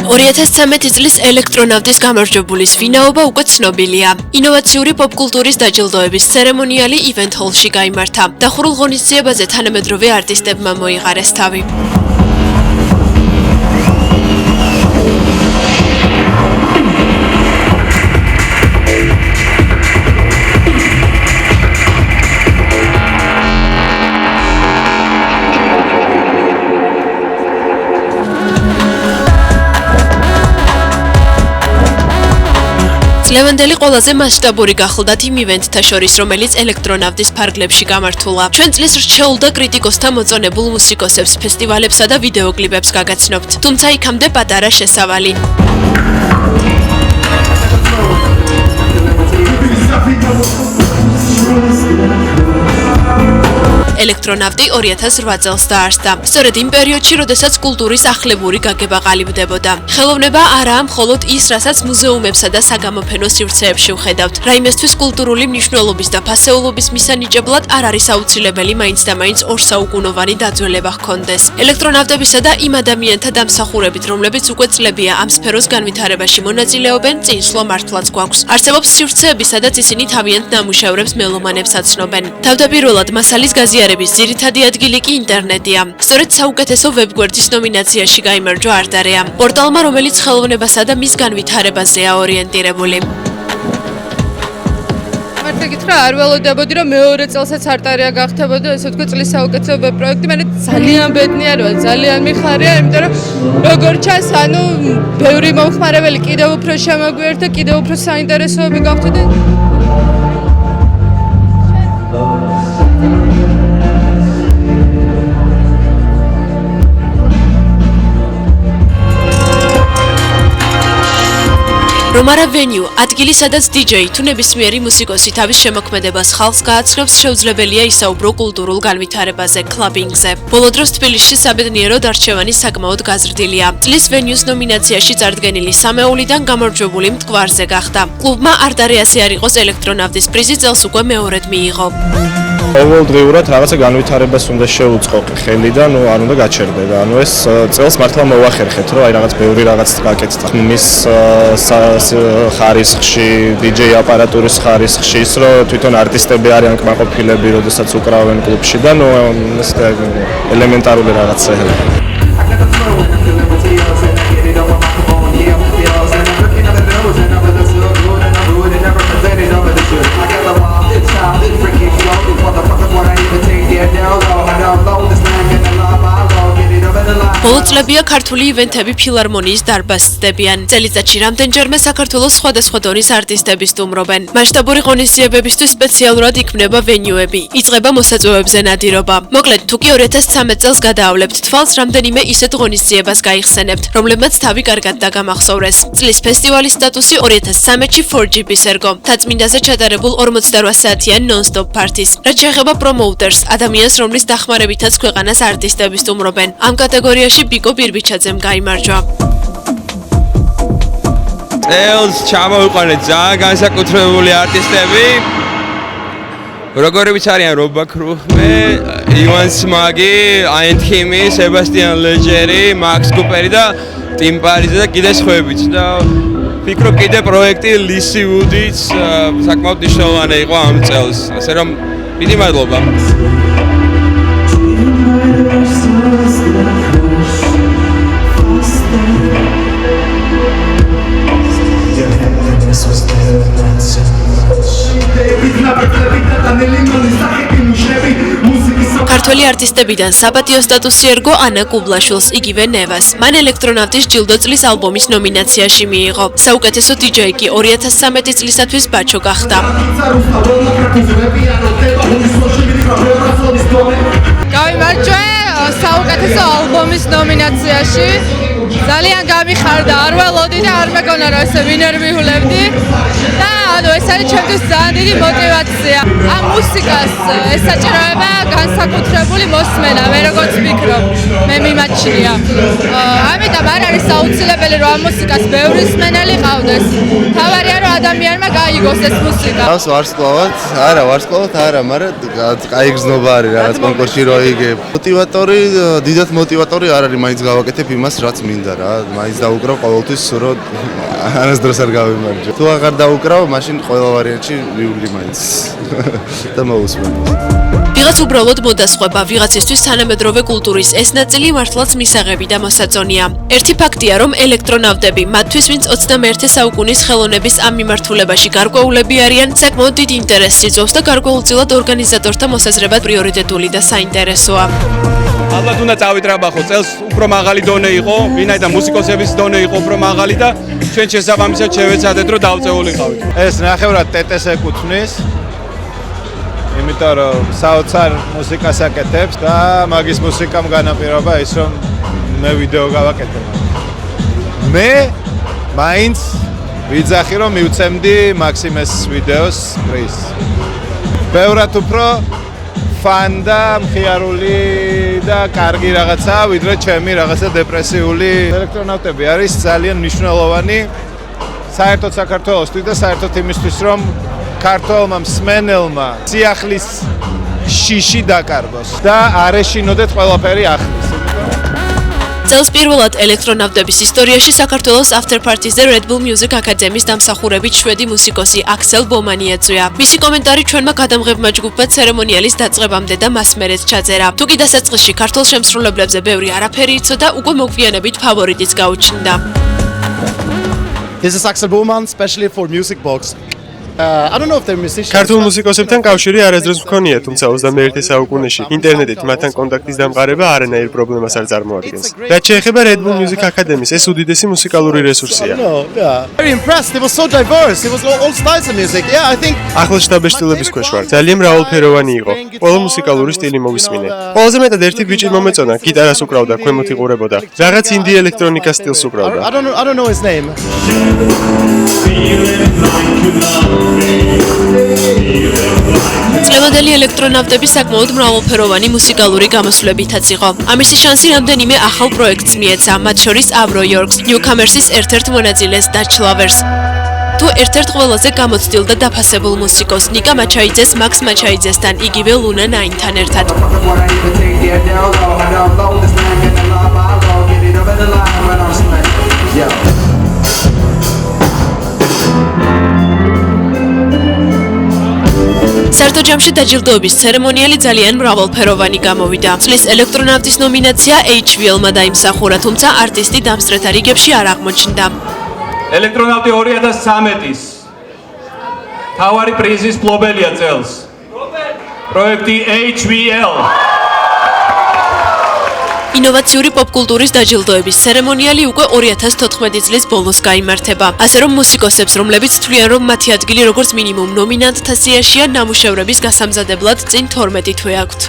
2013 წლის ელექტრონავტის გამარჯვებულის ვინაობა უკვე ცნობილია. ინოვაციური პოპკულტურის დაჯილდოების ცერემონიალი ივენთ ჰოლში გაიმართა. დახურულ ღონისძიებაზე თანამედროვე არტისტებმა მოიღარეს თავი. ლევანდელი ყველაზე მასშტაბური გახლდათ იმ ივენთთა შორის, რომელიც ელექტრონავტის ფარგლებში გამართულა. ჩვენ წლის რჩეულ და კრიტიკოსთა მოწონებულ მუსიკოსებს ფესტივალებსა და ვიდეოკლიპებს გაგაცნობთ. თუმცა იქამდე პატარა შესავალი. ელექტრონავტი 2008 წელს დაარსდა. სწორედ იმ პერიოდში, როდესაც კულტურის ახლებური გაგება ყალიბდებოდა. ხელოვნება არაა მხოლოდ ის, რასაც მუზეუმებსა და საგამოფენო სივრცეებში ვხედავთ. რაიმესთვის კულტურული მნიშვნელობის და ფასეულობის მისანიჭებლად არ არის აუცილებელი მაინც და მაინც ორსაუკუნოვანი დაძველება ჰქონდეს. ელექტრონავტებისა და იმ ადამიანთა დამსახურებით, რომლებიც უკვე წლებია ამ სფეროს განვითარებაში მონაწილეობენ, წინსვლა მართლაც გვაქვს. არსებობს სივრცეები, სადაც ისინი თავიანთ ნამუშევრებს მელომანებს აცნობენ. თავდაპირველად მასალის გაზიარების ძირითადი ადგილი კი ინტერნეტია. სწორედ საუკეთესო ვებგვერდის ნომინაციაში გაიმარჯვა არტარეამ, პორტალმა, რომელიც ხელოვნებასა და მის განვითარებაზეა ორიენტირებული. მართლა გითხრა, არ ველოდებოდი, რომ მეორე წელსაც არტარია გახდებოდა, ესე ვთქვი, წლის საუკეთესო ვებ პროექტი. მე ძალიან ბედნია ვარ, ძალიან მიხარია, იმიტომ რომ როგორ ჩანს, ანუ ბევრი მომხმარებელი კიდევ უფრო შემოგვიერთდა, კიდევ უფრო საინტერესოები გავხდით. რომ არა ვენიუ, ადგილი, სადაც DJ თუ ნებისმიერი მუსიკოსი თავის შემოქმედებას ხალხს გააცნობს, შეუძლებელია ისაუბრო კულტურულ განვითარებაზე, კლაბინგზე. ბოლო დროს თბილისში საბედნიეროდ არჩევანი საკმაოდ გაზრდილია. წლის ვენიუს ნომინაციაში წარდგენილი სამეულიდან გამარჯვებული მტკვარზე გახდა. კლუბმა არტარეასი არ იყოს ელექტრონავტის პრიზი წელს უკვე მეორედ მიიღო. ყოველდღიურად რაღაცა განვითარებას უნდა შეუწყო ხელი და არ უნდა გაჩერდე და ეს წელს მართლა მოვახერხეთ, რომ რაღაც ბევრი რაღაც გაკეთდა. მის ხარისხში, DJ აპარატურის ხარისხში, ის რომ თვითონ არტისტები არიან კმაყოფილები, როდესაც უკრავენ კლუბში და ეს ელემენტარული რაღაცაა. ბოლო წლებია ქართული ივენთები ფილარმონიის დარბაზდებიან. წელიწადში რამდენჯერმე საქართველოს სხვადასხვა დონის არტისტები სტუმრობენ. მასშტაბური ღონისძიებებისთვის სპეციალურად იქმნება ვენიუები. იწყება მოსაწვევებზე ნადირობა. მოკლედ, თუ კი 2013 წელს გადაავლებთ თვალს, რამდენიმე ისეთ ღონისძიებას გაიხსენებთ, რომლებმაც თავი კარგად დაგამახსოვრეს. წლის ფესტივალის სტატუსი 2013-ში 4GB-ს ერგო. თაცმინდაზე ჩატარებულ 48 საათიან non-stop party-ს. რაც შეეხება პრომოუტერს, ადამიანს, რომლის დახმარებითაც ქვეყანას არტისტები სტუმრობენ. ამ კატეგორიაში ბიკო ბირბიჩაძემ გაიმარჯვა. წელს ჩამოვიყვანეთ ძალიან განსაკუთრებული არტისტები. როგორებიც არიან რობა ქრუხმე, ივან სმაგი, აინთქიმი, სებასტიან ლეჯერი, მაქს კუპერი და ტიმ პარიზი და კიდე სხვაებიც და ვფიქრობ კიდე პროექტი ლისი ვუდიც საკმაოდ მნიშვნელოვანი იყო ამ წელს. ასე რომ დიდი მადლობა. ქართველი არტისტებიდან საპატიო სტატუსი ერგო ანა კუბლაშვილს, იგივე ნევას. მან ელექტრონავტის ჯილდო წლის ალბომის ნომინაციაში მიიღო. საუკეთესო DJ კი 2013 წლისათვის ბაჩო გახდა. გავიმარჯვე საუკეთესო ალბომის ნომინაციაში. ძალიან გამიხარდა, არ ველოდი და არ მეგონა რომ ესე ვინერვიულებდი და ეს არის ჩემთვის ძალიან დიდი мотиваცია. ამ მუსიკას ესაჭიროება განსაკუთრებული მოსმენა, მე როგორც ვფიქრობ, მე მიმაჩნია. ამიტომ არ არის არის აუცილებელი რომ ამ მუსიკას ბევრი მსმენელი ყავდეს. თავარია რომ ადამიანმა გაიგოს ეს მუსიკა. გავს ვარსკვლავად, არა, მაგრამ კაი გზნობა არის რაღაც კონკურსში რო იგებ. მოტივატორი, დიდად მოტივატორი არ არის, მაინც გავაკეთებ იმას, რაც მინდა რა. მაინც დაუკრავ ყოველთვის, რომ არასდროს არ გავიმარჯვე. თუ აღარ დაუკრავ, მაშინ ყველა ვარიანტში ვივლი მაინც. და მოусმენ. ვიღაც უბრალოდ მოდასყვება, ვიღაცისთვის თანამედროვე კულტურის ეს ნაწილი მართლაც მისაღები და მოსაწონია. ერთი ფაქტია, რომ ელექტრონავტები, მათთვის ვინც 21 საუკუნის ხელოვნების ამ მიმართულებაში გარკვეულები არიან, საკმაოდ დიდ ინტერესს იძლევის და გარკვეულწილად ორგანიზატორთა მოსაზრებად პრიორიტეტული და საინტერესოა. ალბათ უნდა წავიტრაბახო, წელს უფრო მაღალი დონე იყო, ვინაიდან მუსიკოსების დონე იყო უფრო მაღალი და ჩვენ შესაბამისად შევეცადეთ, რომ დავწეულიყავით. ეს ნახევრად TTS ეკუთვნის. იმიტომ რომ საოცარ მუსიკას აკეთებს და მაგის მუსიკამ განაპირობა ის რომ მე ვიდეო გავაკეთებ. მე მაინც ვიძახი რომ მივცემდი მაქსიმეს ვიდეოს პრიზს. ბევრად უფრო ფან და მხიარული და კარგი რაღაცა, ვიდრე ჩემი რაღაცა დეპრესიული. ელექტრონავტები არის ძალიან მნიშვნელოვანი საერთოდ საქართველოსთვის და საერთოდ იმისთვის რომ ქართველმა მსმენელმა სიახლის შიში დაკარგოს და არ ეშინოდეთ ყველაფერი ახლის. წელს პირველად ელექტრონავტების ისტორიაში საქართველოს After Parties-ზე Red Bull Music Academy-ს დამსახურებით შვედი მუსიკოსი აქსელ ბომანი ეწვია. მისი კომენტარი ჩვენმა გადამღებმა ჯგუფმა ცერემონიალის დაწყებამდე და მას მერეც ჩაწერა. თუ კი დასაწყისში ქართულ შემსრულებლებზე ბევრი არაფერი იცოდა, უკვე მოგვიანებით ფავორიტიც გაუჩნდა. This is Axel Boman, especially for Music Box. I don't know if they're musicians. ქართულ მუსიკოსებთან კავშირი არასდროს მქონია, თუმცა 21 საუკუნეში ინტერნეტით მათთან კონტაქტის დამყარება არანაირ პრობლემას არ წარმოადგენს. რაც შეეხება Red Bull Music Academy-ს, ეს უდიდესი მუსიკალური რესურსია. Very impressed. It was so diverse. It was all styles of music. Yeah, I think ახლ შტაბ-შტილების ქვეშ ვარ. ძალიან მრავალფეროვანი იყო. ყველა მუსიკალური სტილი მოვისმინე. ყველაზე მეტად ერთი ბიჭი მომეწონა, გიტარას უკრავდა, ქვემოთ იყურებოდა. რაღაც ინდი ელექტრონიკას სტილს უკრავდა. I don't know his name. წლევანდელი ელექტრონავტები საკმაოდ მრავალფეროვანი მუსიკალური გამოსვლებითაც იყო. ამისი შანსი რამდენიმე ახალ პროექტს მიეცა, მათ შორის Avro Yorks, Newcomers's ერთ-ერთ მონაწილეს Dutch Lovers. თუ ერთ-ერთ ყველაზე გამოცდილ და დაფასებულ მუსიკოს ნიკა მაჩაიძეს, მაქს მაჩაიძესთან, იგივე Luna 9-თან ერთად. საერთო ჯამში დაჯილდოების ცერემონიალი ძალიან მრავალფეროვანი გამოვიდა. წლის ელექტრონავტის ნომინაცია HVL-მა დაიმსახურა, თუმცა არტისტი დამსწრეთა რიგებში არ აღმოჩნდა. ელექტრონავტი 2013-ის თავარი პრიზის მფლობელია წელს. პროექტი HVL. ინოვაციური პოპკულტურის დაჯილდოების ცერემონიალი უკვე 2014 წლის ბოლოს გაიმართება. ასე რომ მუსიკოსებს, რომლებიც თვლიან, რომ მათი ადგილი როგორც მინიმუმ ნომინანტთა სიაშია, ნამუშევრების გასამზადებლად წინ 12 თვე აქვთ.